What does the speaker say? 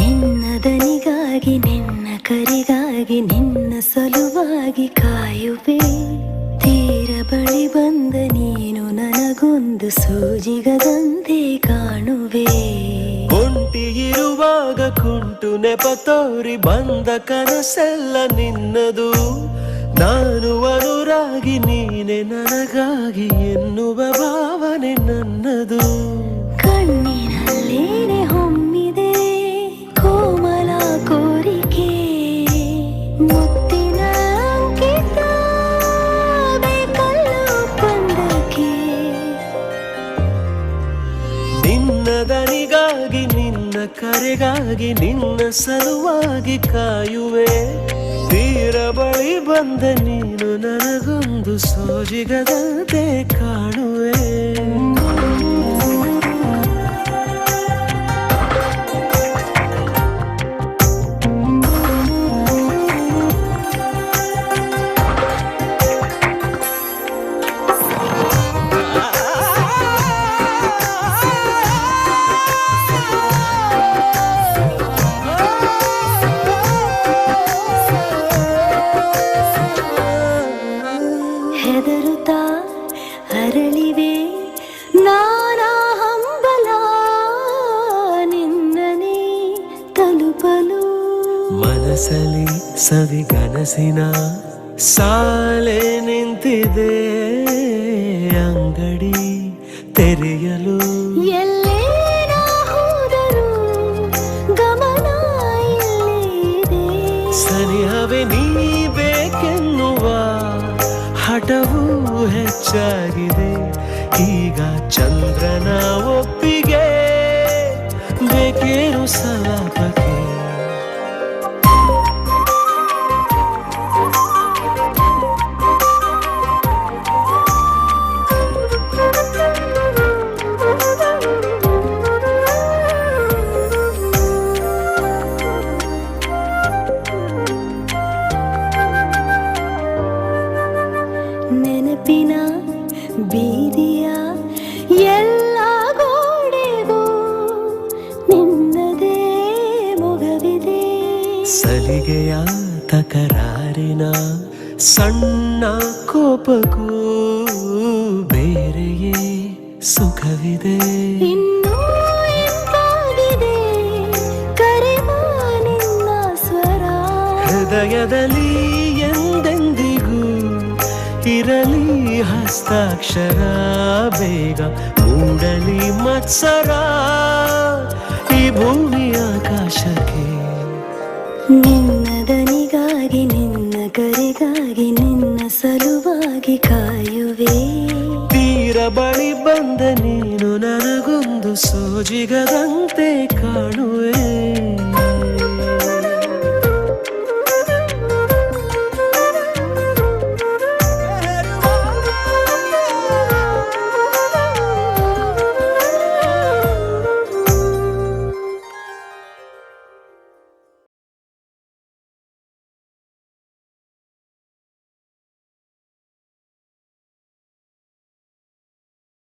ನಿನ್ನ ದನಿಗಾಗಿ ನಿನ್ನ ಕರೆಗಾಗಿ ನಿನ್ನ ಸಲುವಾಗಿ ಕಾಯುವೆ. ತೀರ ಬಳಿ ಬಂದ ನೀನು ನನಗೊಂದು ಸೂಜಿಗದಂತೆ ಕಾಣುವೆ. ಒಂಟಿ ಇರುವಾಗ ಕುಂಟು ನೆಪ ತೋರಿ ಬಂದ ಕನಸೆಲ್ಲ ನಿನ್ನದು. ನಾನು ಅನುರಾಗಿ ನೀನೆ ನನಗಾಗಿ ಎನ್ನುವ ಭಾವನೆ ನನ್ನದು. ಕಣ್ಣಿನಲ್ಲೇನೆ ಹೊಮ್ಮಿದೆ ಕೋಮಲ ಕೋರಿಕೆ, ಮುತ್ತಿನ ಅಂಕಿತ ಬೇಕಲ್ಲ ಒಪ್ಪಂದಕ್ಕೆ. ನಿನ್ನ ದನಿಗಾಗಿ ನಿನ್ನ ಕರೆಗಾಗಿ ನಿನ್ನ ಸಲುವಾಗಿ ಕಾಯುವೆ. ತೀರ ಬಳಿ ಬಂದ ನೀನು ನನಗೊಂದು ಸೋಜಿಗದಂತೆ ಕಾಣುವೆ. ಹೆದರುತ್ತಾ ಅರಳಿವೆ ನಾನಾ ಹಂಬಲ ನಿನ್ನನೇ ತಲುಪಲು. ಮನಸಲಿ ಸವಿಗನಸಿನ ಸಾಲೆ ನಿಂತಿದೆ, ಅಂಗಡಿ ತೆರೆಯಲು. ಎಲ್ಲೇ ನಾ ಹೋದರೂ ಗಮನ ಇಲ್ಲೇ ಇದೆ. ಸನಿಹವೇ ನೀ ಬೇಕೆನ್ನುವ ಹಠವೂ ಹೆಚ್ಚಾಗಿದೆ. ಈಗ ಚಂದ್ರನ ಒಪ್ಪಿಗೆ ಬೇಕೇನು ಸಲಾಪಕ್ಕೆ. ನೆನಪಿನ ಬೀದಿಯ ಎಲ್ಲ ಗೋಡೆಗೂ ನಿನ್ನದೇ ಮೊಗವಿದೆ. ಸಲಿಗೆಯ ತಕರಾರಿನ ಸಣ್ಣ ಕೋಪಕ್ಕೂ ಬೇರೆಯೇ ಸುಖವಿದೆ. ಇನ್ನೂ ಎಂತಾಗಿದೆ ಕರೆವ ನಿನ್ನ ಸ್ವರ. ಹೃದಯದಲ್ಲಿ ಎಂದೆಂದಿಗೂ ಇರಲಿ ಹಸ್ತಾಕ್ಷರ. ಬೇಗ ಮೂಡಲಿ ಮತ್ಸರ ಈ ಭೂಮಿ ಆಕಾಶಕ್ಕೆ. ನಿನ್ನ ದನಿಗಾಗಿ ನಿನ್ನ ಕರೆಗಾಗಿ ನಿನ್ನ ಸಲುವಾಗಿ ಕಾಯುವೆ. ತೀರ ಬಳಿ ಬಂದ ನೀನು ನನಗೊಂದು ಸೋಜಿಗದಂತೆ